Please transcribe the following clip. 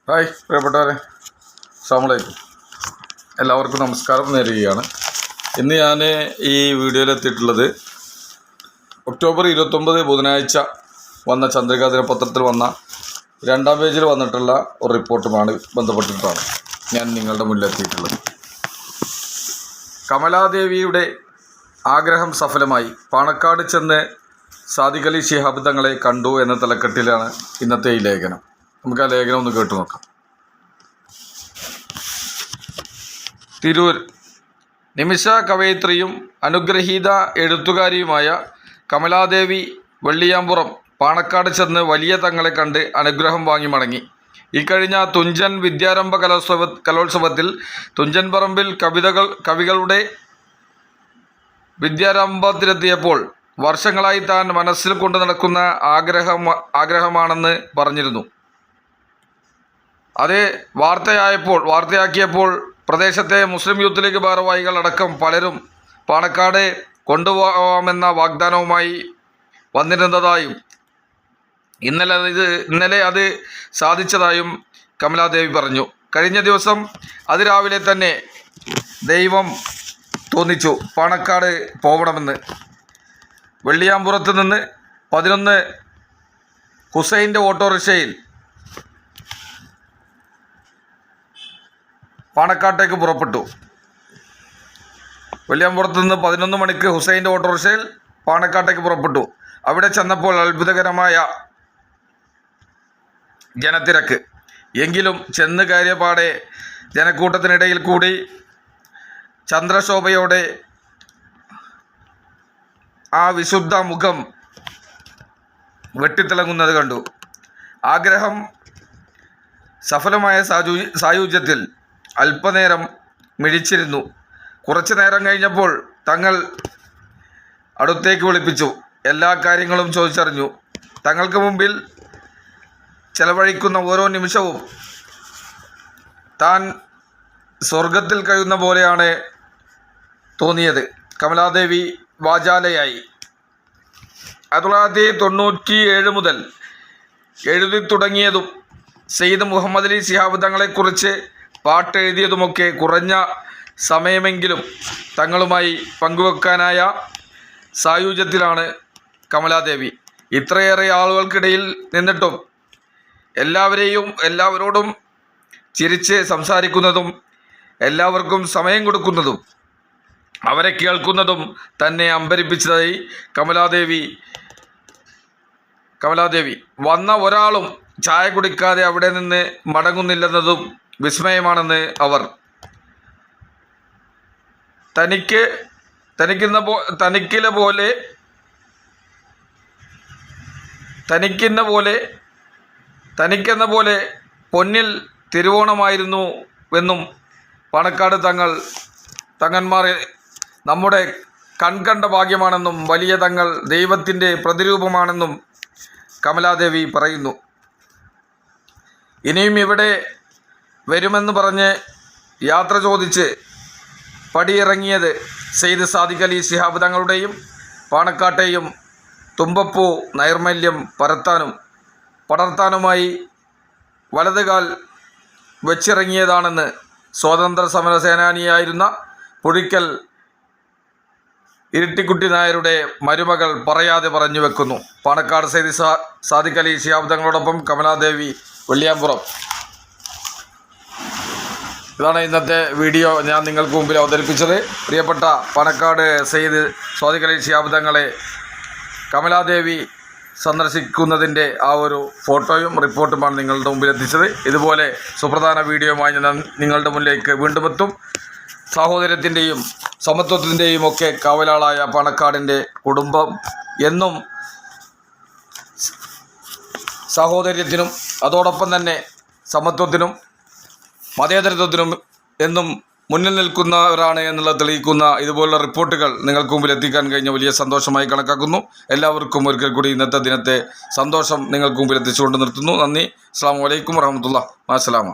Hi പ്രിയപ്പെട്ടവരെ, അസ്സലാമു അലൈക്കും. എല്ലാവർക്കും നമസ്കാരം നേരുകയാണ്. ഇന്ന് ഞാൻ ഈ വീഡിയോയിലെത്തിയിട്ടുള്ളത് ഒക്ടോബർ 29 ബുധനാഴ്ച വന്ന ചന്ദ്രികാ ദിനപത്രത്തിൽ വന്ന 2-ാം പേജിൽ വന്നിട്ടുള്ള ഒരു റിപ്പോർട്ടുമാണ് ബന്ധപ്പെട്ടിട്ടാണ് ഞാൻ നിങ്ങളുടെ മുന്നിലെത്തിയിട്ടുള്ളത്. കമലാദേവിയുടെ ആഗ്രഹം സഫലമായി, പാണക്കാട് ചെന്ന് സാദിഖ് അലി ശിഹാബ് തങ്ങളെ കണ്ടു എന്ന തലക്കെട്ടിലാണ് ഇന്നത്തെ ഈ ലേഖനം. നമുക്ക് ആ ലേഖനം ഒന്ന് കേട്ടു നോക്കാം. തിരൂർ നിമിഷ കവയിത്രിയും അനുഗ്രഹീത എഴുത്തുകാരിയുമായ കമലാദേവി വെള്ളിയാമ്പുറം പാണക്കാട് ചെന്ന് വലിയ തങ്ങളെ കണ്ട് അനുഗ്രഹം വാങ്ങി മടങ്ങി. ഇക്കഴിഞ്ഞ തുഞ്ചൻ വിദ്യാരംഭ കലോത്സവത്തിൽ തുഞ്ചൻ പറമ്പിൽ കവികളുടെ വിദ്യാരംഭത്തിലെത്തിയപ്പോൾ വർഷങ്ങളായി താൻ മനസ്സിൽ കൊണ്ടു നടക്കുന്ന ആഗ്രഹമാണെന്ന് പറഞ്ഞിരുന്നു. അത് വാർത്തയാക്കിയപ്പോൾ പ്രദേശത്തെ മുസ്ലിം യൂത്ത് ലീഗ് ഭാരവാഹികൾ അടക്കം പലരും പാണക്കാട് കൊണ്ടുപോകാമെന്ന വാഗ്ദാനവുമായി വന്നിരുന്നതായും ഇന്നലെ അത് സാധിച്ചതായും കമലാദേവി പറഞ്ഞു. കഴിഞ്ഞ ദിവസം അതിരാവിലെ തന്നെ ദൈവം തോന്നിച്ചു പാണക്കാട് പോകണമെന്ന്. വെള്ളിയാമ്പുറത്ത് നിന്ന് 11 ഹുസൈൻ്റെ ഓട്ടോറിക്ഷയിൽ പാണക്കാട്ടേക്ക് പുറപ്പെട്ടു. വെള്ളിയാമ്പുറത്ത് നിന്ന് 11 മണിക്ക് ഹുസൈൻ്റെ ഓട്ടോറിക്ഷയിൽ പാണക്കാട്ടേക്ക് പുറപ്പെട്ടു. അവിടെ ചെന്നപ്പോൾ അത്ഭുതകരമായ ജനത്തിരക്ക്. എങ്കിലും ചെന്ന് കയറിയപാടെ ജനക്കൂട്ടത്തിനിടയിൽ കൂടി ചന്ദ്രശോഭയോടെ ആ വിശുദ്ധ മുഖം വെട്ടിത്തിളങ്ങുന്നത് കണ്ടു. ആഗ്രഹം സഫലമായ സായുജ്യത്തിൽ അല്പനേരം മിഴിച്ചിരുന്നു. കുറച്ചു നേരം കഴിഞ്ഞപ്പോൾ തങ്ങൾ അടുത്തേക്ക് വിളിപ്പിച്ചു. എല്ലാ കാര്യങ്ങളും ചോദിച്ചറിഞ്ഞു. തങ്ങൾക്ക് മുമ്പിൽ ചെലവഴിക്കുന്ന ഓരോ നിമിഷവും താൻ സ്വർഗത്തിൽ കഴിയുന്ന പോലെയാണ് തോന്നിയത്. കമലാദേവി വാചാലയായി. 1997 മുതൽ എഴുതി തുടങ്ങിയതും സയ്യിദ് മുഹമ്മദ് അലി ശിഹാബ് തങ്ങളെക്കുറിച്ച് പാട്ടെഴുതിയതുമൊക്കെ കുറഞ്ഞ സമയമെങ്കിലും തങ്ങളുമായി പങ്കുവെക്കാനായ സായുജ്യത്തിലാണ് കമലാദേവി. ഇത്രയേറെ ആളുകൾക്കിടയിൽ നിന്നിട്ടും എല്ലാവരോടും ചിരിച്ച് സംസാരിക്കുന്നതും എല്ലാവർക്കും സമയം കൊടുക്കുന്നതും അവരെ കേൾക്കുന്നതും തന്നെ അമ്പരിപ്പിച്ചതായി കമലാദേവി വന്ന ഒരാളും ചായ കുടിക്കാതെ അവിടെ നിന്ന് മടങ്ങുന്നില്ലെന്നതും വിസ്മയമാണെന്ന് അവർ. തനിക്കെന്ന പോലെ പൊന്നിൽ തിരുവോണമായിരുന്നുവെന്നും പാണക്കാട് തങ്ങന്മാർ നമ്മുടെ കൺകണ്ട ഭാഗ്യമാണെന്നും വലിയ തങ്ങൾ ദൈവത്തിൻ്റെ പ്രതിരൂപമാണെന്നും കമലാദേവി പറയുന്നു. ഇനിയും ഇവിടെ വരുമെന്ന് പറഞ്ഞ് യാത്ര ചോദിച്ച് പടിയിറങ്ങിയത് സയ്യിദ് സാദിഖ് അലി ശിഹാബ് തങ്ങളുടെയും പാണക്കാട്ടെയും തുമ്പപ്പൂ നൈർമല്യം പടർത്താനുമായി വലതുകാൽ വെച്ചിറങ്ങിയതാണെന്ന് സ്വാതന്ത്ര്യ സമര സേനാനിയായിരുന്ന പുഴിക്കൽ ഇരിട്ടിക്കുട്ടി നായരുടെ മരുമകൾ പറയാതെ പറഞ്ഞു വെക്കുന്നു. പാണക്കാട് സയ്യിദ് സാദിഖ് അലി ശിഹാബ് തങ്ങളോടൊപ്പം കമലാദേവി വെള്ളിയാമ്പുറം. ഇതാണ് ഇന്നത്തെ വീഡിയോ ഞാൻ നിങ്ങൾക്ക് മുമ്പിൽ അവതരിപ്പിച്ചത്. പ്രിയപ്പെട്ട പാണക്കാട് സയ്യിദ് സാദിഖ് അലി ശിഹാബ് തങ്ങളെ കമലാദേവി സന്ദർശിക്കുന്നതിൻ്റെ ആ ഒരു ഫോട്ടോയും റിപ്പോർട്ടുമാണ് നിങ്ങളുടെ മുമ്പിൽ എത്തിച്ചത്. ഇതുപോലെ സുപ്രധാന വീഡിയോയുമായി ഞാൻ നിങ്ങളുടെ മുന്നിലേക്ക് വീണ്ടും എത്തും. സാഹോദര്യത്തിൻ്റെയും സമത്വത്തിൻ്റെയും ഒക്കെ കാവലാളായ പാണക്കാടിൻ്റെ കുടുംബം എന്നും സാഹോദര്യത്തിനും അതോടൊപ്പം തന്നെ സമത്വത്തിനും മതേതരത്വത്തിനും എന്നും മുന്നിൽ നിൽക്കുന്നവരാണ് എന്നുള്ളത് തെളിയിക്കുന്ന ഇതുപോലുള്ള റിപ്പോർട്ടുകൾ നിങ്ങൾക്ക് മുമ്പിൽ എത്തിക്കാൻ കഴിഞ്ഞ വലിയ സന്തോഷമായി കണക്കാക്കുന്നു. എല്ലാവർക്കും ഒരിക്കൽ കൂടി ഇന്നത്തെ ദിനത്തെ സന്തോഷം നിങ്ങൾക്ക് മുമ്പിൽ എത്തിച്ചുകൊണ്ട് നിർത്തുന്നു. നന്ദി. അസ്സലാമു അലൈക്കും വറഹ്മത്തുള്ളാഹി. അസ്സലാമു